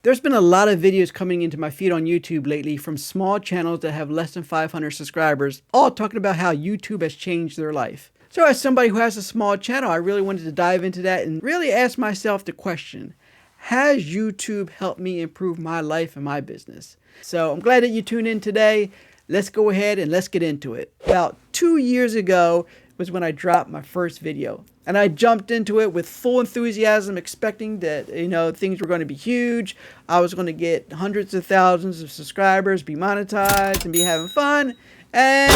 There's been a lot of videos coming into my feed on YouTube lately from small channels that have less than 500 subscribers, all talking about how YouTube has changed their life. So as somebody who has a small channel, I really wanted to dive into that and really ask myself the question, has YouTube helped me improve my life and my business? So I'm glad that you tuned in today. Let's go ahead and let's get into it. About 2 years ago was when I dropped my first video. And I jumped into it with full enthusiasm, expecting that, things were going to be huge. I was going to get hundreds of thousands of subscribers, be monetized, and be having fun. And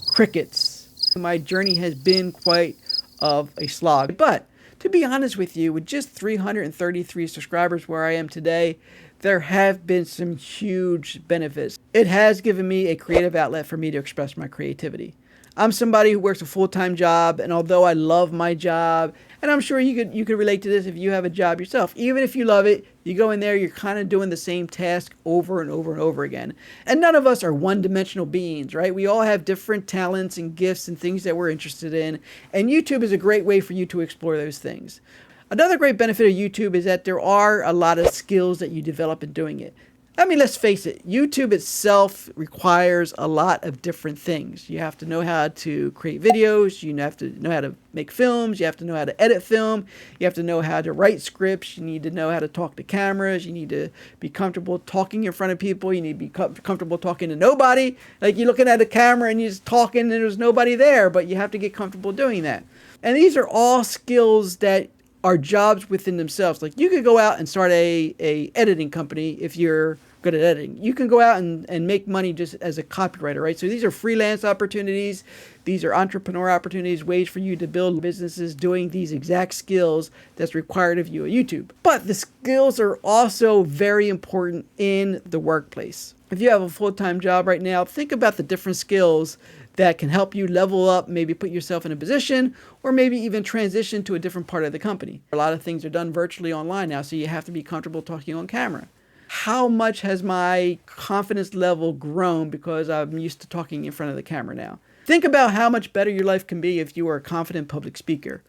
crickets. My journey has been quite of a slog. But to be honest with you, with just 333 subscribers where I am today, there have been some huge benefits. It has given me a creative outlet for me to express my creativity. I'm somebody who works a full-time job, and although I love my job, and I'm sure you could relate to this if you have a job yourself, even if you love it, you go in there, you're kind of doing the same task over and over and over again. And none of us are one-dimensional beings, right? We all have different talents and gifts and things that we're interested in, and YouTube is a great way for you to explore those things. Another great benefit of YouTube is that there are a lot of skills that you develop in doing it. I mean, let's face it, YouTube itself requires a lot of different things. You have to know how to create videos, you have to know how to make films, you have to know how to edit film, you have to know how to write scripts, you need to know how to talk to cameras, you need to be comfortable talking in front of people, you need to be comfortable talking to nobody. Like you're looking at a camera and you're just talking and there's nobody there, but you have to get comfortable doing that. And these are all skills that are jobs within themselves. Like you could go out and start a editing company if you're good at editing. You can go out and make money just as a copywriter, right? So these are freelance opportunities. These are entrepreneur opportunities, ways for you to build businesses doing these exact skills that's required of you at YouTube. But the skills are also very important in the workplace. If you have a full-time job right now, think about the different skills that can help you level up, maybe put yourself in a position, or maybe even transition to a different part of the company. A lot of things are done virtually online now, so you have to be comfortable talking on camera. How much has my confidence level grown because I'm used to talking in front of the camera now? Think about how much better your life can be if you are a confident public speaker.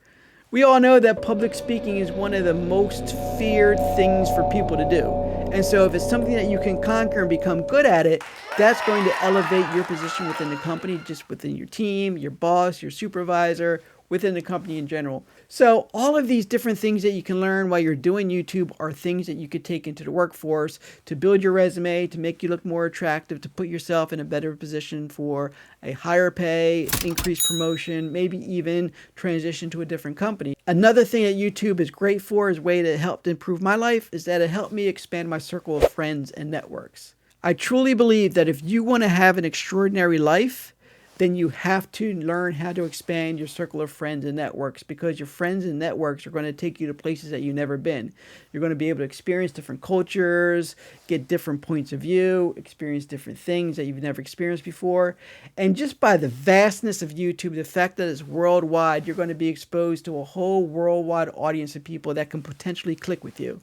We all know that public speaking is one of the most feared things for people to do. And so if it's something that you can conquer and become good at it, that's going to elevate your position within the company, just within your team, your boss, your supervisor, within the company in general. So all of these different things that you can learn while you're doing YouTube are things that you could take into the workforce to build your resume, to make you look more attractive, to put yourself in a better position for a higher pay, increased promotion, maybe even transition to a different company. Another thing that YouTube is great for, as a way to help improve my life, is that it helped me expand my circle of friends and networks. I truly believe that if you want to have an extraordinary life, then you have to learn how to expand your circle of friends and networks, because your friends and networks are going to take you to places that you've never been. You're going to be able to experience different cultures, get different points of view, experience different things that you've never experienced before. And just by the vastness of YouTube, the fact that it's worldwide, you're going to be exposed to a whole worldwide audience of people that can potentially click with you.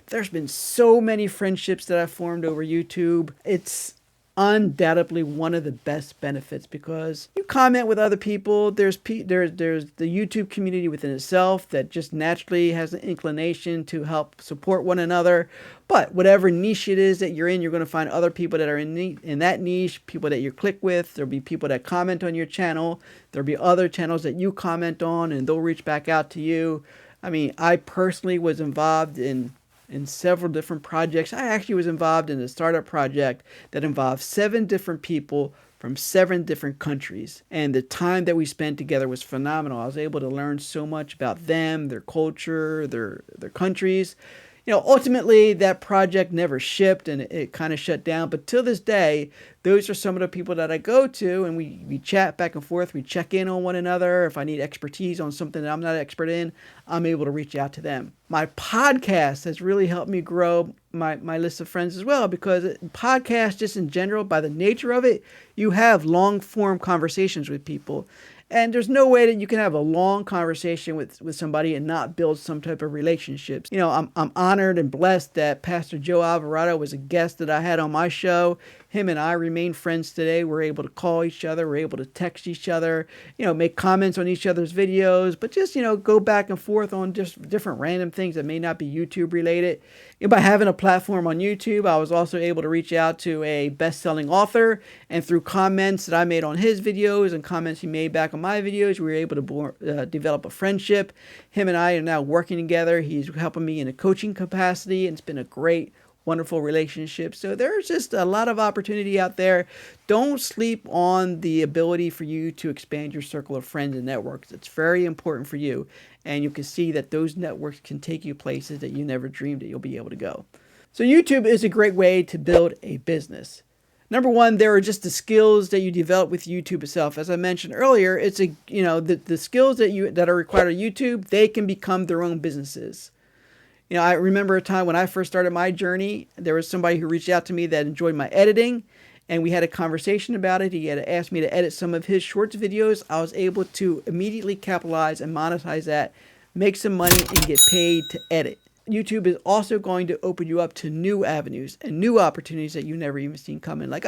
There's been so many friendships that I've formed over YouTube. It's undoubtedly one of the best benefits, because you comment with other people. There's the YouTube community within itself that just naturally has an inclination to help support one another. But whatever niche it is that you're in, you're going to find other people that are in that niche, people that you click with. There'll be people that comment on your channel. There'll be other channels that you comment on, and they'll reach back out to you. I mean, I personally was involved in several different projects. I actually was involved in a startup project that involved 7 different people from 7 different countries. And the time that we spent together was phenomenal. I was able to learn so much about them, their culture, their countries. Ultimately, that project never shipped and it kind of shut down. But till this day, those are some of the people that I go to, and we chat back and forth. We check in on one another. If I need expertise on something that I'm not expert in, I'm able to reach out to them. My podcast has really helped me grow my list of friends as well, because podcasts, just in general, by the nature of it, you have long form conversations with people. And there's no way that you can have a long conversation with somebody and not build some type of relationships. I'm honored and blessed that Pastor Joe Alvarado was a guest that I had on my show. Him and I remain friends today. We're able to call each other. We're able to text each other, make comments on each other's videos, but just, go back and forth on just different random things that may not be YouTube related. By having a platform on YouTube, I was also able to reach out to a best-selling author, and through comments that I made on his videos and comments he made back on my videos, we were able to develop a friendship. Him and I are now working together. He's helping me in a coaching capacity, and it's been a great, wonderful relationship. So there's just a lot of opportunity out there. Don't sleep on the ability for you to expand your circle of friends and networks. It's very important for you. And you can see that those networks can take you places that you never dreamed that you'll be able to go. So YouTube is a great way to build a business. Number one, there are just the skills that you develop with YouTube itself. As I mentioned earlier, it's the skills that are required on YouTube, they can become their own businesses. I remember a time when I first started my journey, there was somebody who reached out to me that enjoyed my editing, and we had a conversation about it. He had asked me to edit some of his shorts videos. I was able to immediately capitalize and monetize that, make some money, and get paid to edit. YouTube is also going to open you up to new avenues and new opportunities that you've never even seen coming. Like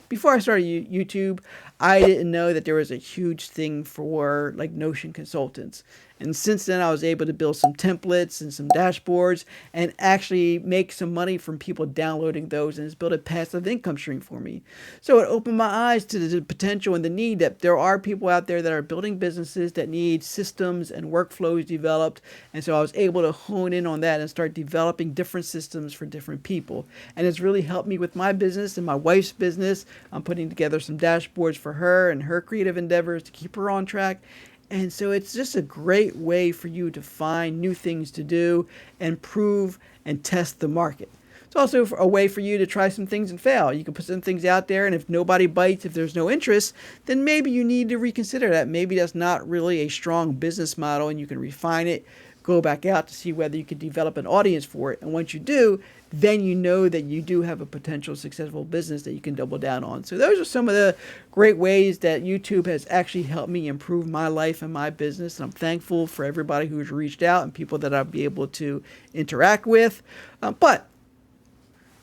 before I started YouTube, I didn't know that there was a huge thing for like Notion consultants. And since then, I was able to build some templates and some dashboards and actually make some money from people downloading those, and it's built a passive income stream for me. So it opened my eyes to the potential and the need that there are people out there that are building businesses that need systems and workflows developed. And so I was able to hone in on that and start developing different systems for different people. And it's really helped me with my business and my wife's business. I'm putting together some dashboards for her and her creative endeavors to keep her on track. And so it's just a great way for you to find new things to do and prove and test the market. It's also a way for you to try some things and fail. You can put some things out there, and if nobody bites, if there's no interest, then maybe you need to reconsider that. Maybe that's not really a strong business model, and you can refine it, go back out to see whether you can develop an audience for it. And once you do, then you know that you do have a potential successful business that you can double down on. So those are some of the great ways that YouTube has actually helped me improve my life and my business. And I'm thankful for everybody who's reached out and people that I'll be able to interact with. But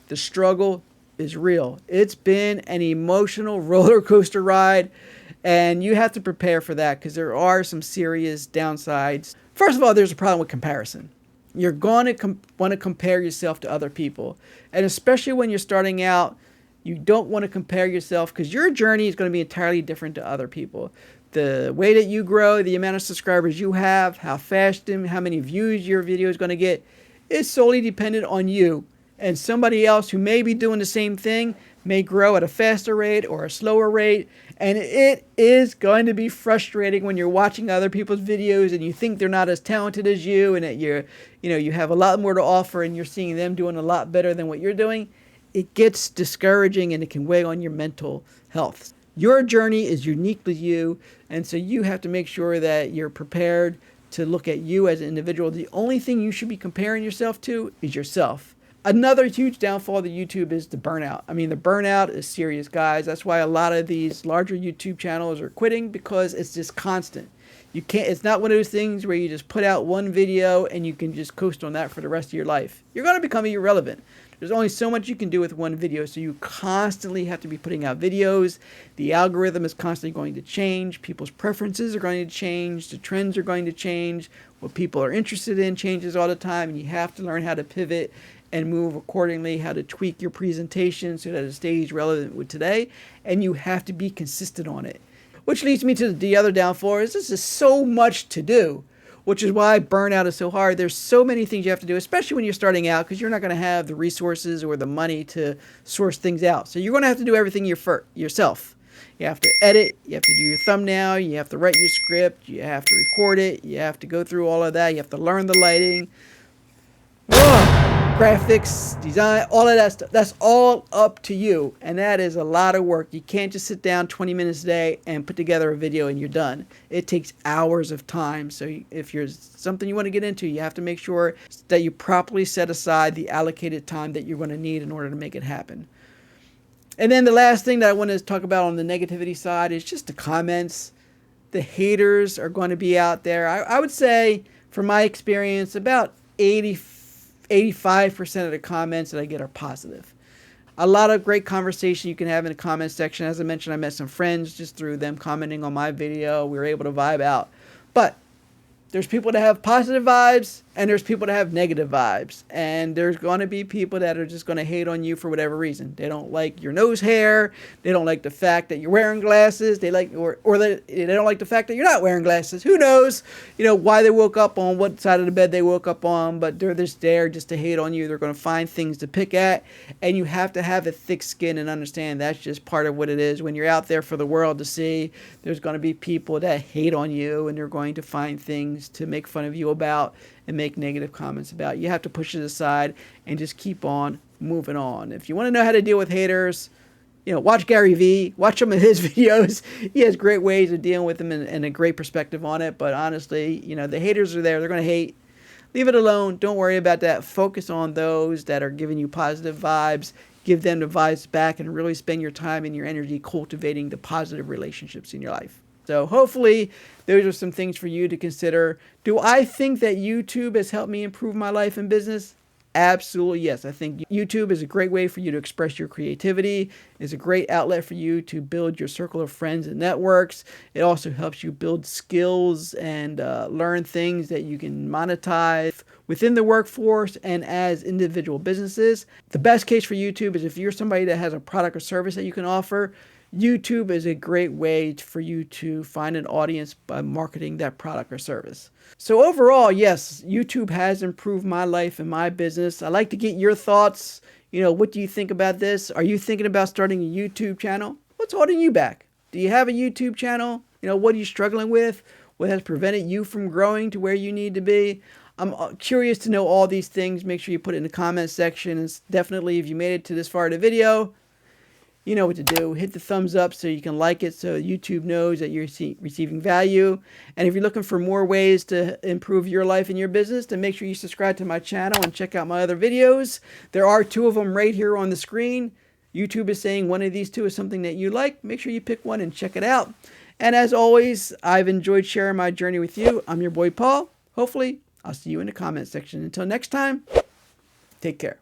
the struggle is real. It's been an emotional roller coaster ride, and you have to prepare for that because there are some serious downsides. First of all, there's a problem with comparison. You're going to want to compare yourself to other people. And especially when you're starting out, you don't want to compare yourself because your journey is going to be entirely different to other people. The way that you grow, the amount of subscribers you have, how fast and how many views your video is going to get, is solely dependent on you. And somebody else who may be doing the same thing may grow at a faster rate or a slower rate. And it is going to be frustrating when you're watching other people's videos and you think they're not as talented as you, and that you have a lot more to offer and you're seeing them doing a lot better than what you're doing. It gets discouraging and it can weigh on your mental health. Your journey is uniquely you, and so you have to make sure that you're prepared to look at you as an individual. The only thing you should be comparing yourself to is yourself. Another huge downfall of YouTube is the burnout. I mean, the burnout is serious, guys. That's why a lot of these larger YouTube channels are quitting, because it's just constant. It's not one of those things where you just put out one video and you can just coast on that for the rest of your life. You're going to become irrelevant. There's only so much you can do with one video, so you constantly have to be putting out videos. The algorithm is constantly going to change. People's preferences are going to change. The trends are going to change. What people are interested in changes all the time, and you have to learn how to pivot and move accordingly, how to tweak your presentation so that it stays relevant with today, and you have to be consistent on it. Which leads me to the other downfall is this is so much to do, which is why burnout is so hard. There's so many things you have to do, especially when you're starting out, because you're not going to have the resources or the money to source things out. So you're going to have to do everything yourself. You have to edit, you have to do your thumbnail, you have to write your script, you have to record it, you have to go through all of that, you have to learn the lighting. Whoa! Graphics, design, all of that stuff. That's all up to you. And that is a lot of work. You can't just sit down 20 minutes a day and put together a video and you're done. It takes hours of time. So if there's something you want to get into, you have to make sure that you properly set aside the allocated time that you're going to need in order to make it happen. And then the last thing that I want to talk about on the negativity side is just the comments. The haters are going to be out there. I would say, from my experience, about 85% of the comments that I get are positive. a lot of great conversation you can have in the comment section. As I mentioned, I met some friends just through them commenting on my video. We were able to vibe out. But there's people that have positive vibes and there's people that have negative vibes. And there's going to be people that are just going to hate on you for whatever reason. They don't like your nose hair. They don't like the fact that you're wearing glasses. They like, or they don't like the fact that you're not wearing glasses. Who knows, why they woke up on, what side of the bed they woke up on, but they're just there just to hate on you. They're going to find things to pick at, and you have to have a thick skin and understand that's just part of what it is. When you're out there for the world to see, there's going to be people that hate on you, and they're going to find things to make fun of you about and make negative comments about. You have to push it aside and just keep on moving on. If you want to know how to deal with haters, watch Gary Vee, watch some of his videos. He has great ways of dealing with them and a great perspective on it. But honestly, the haters are there. They're going to hate. Leave it alone. Don't worry about that. Focus on those that are giving you positive vibes. Give them the vibes back and really spend your time and your energy cultivating the positive relationships in your life. So hopefully those are some things for you to consider. Do I think that YouTube has helped me improve my life and business? Absolutely, yes. I think YouTube is a great way for you to express your creativity. It's a great outlet for you to build your circle of friends and networks. It also helps you build skills and learn things that you can monetize within the workforce and as individual businesses. The best case for YouTube is if you're somebody that has a product or service that you can offer, YouTube is a great way for you to find an audience by marketing that product or service. So overall, yes, YouTube has improved my life and my business. I'd like to get your thoughts. What do you think about this? Are you thinking about starting a YouTube channel? What's holding you back? Do you have a YouTube channel? What are you struggling with? What has prevented you from growing to where you need to be? I'm curious to know all these things. Make sure you put it in the comment section. And definitely, if you made it to this far of the video, you know what to do. Hit the thumbs up so you can like it so YouTube knows that you're receiving value. And if you're looking for more ways to improve your life and your business, then make sure you subscribe to my channel and check out my other videos. There are 2 of them right here on the screen. YouTube is saying one of these 2 is something that you like. Make sure you pick one and check it out. And as always, I've enjoyed sharing my journey with you. I'm your boy Paul. Hopefully, I'll see you in the comment section. Until next time, take care.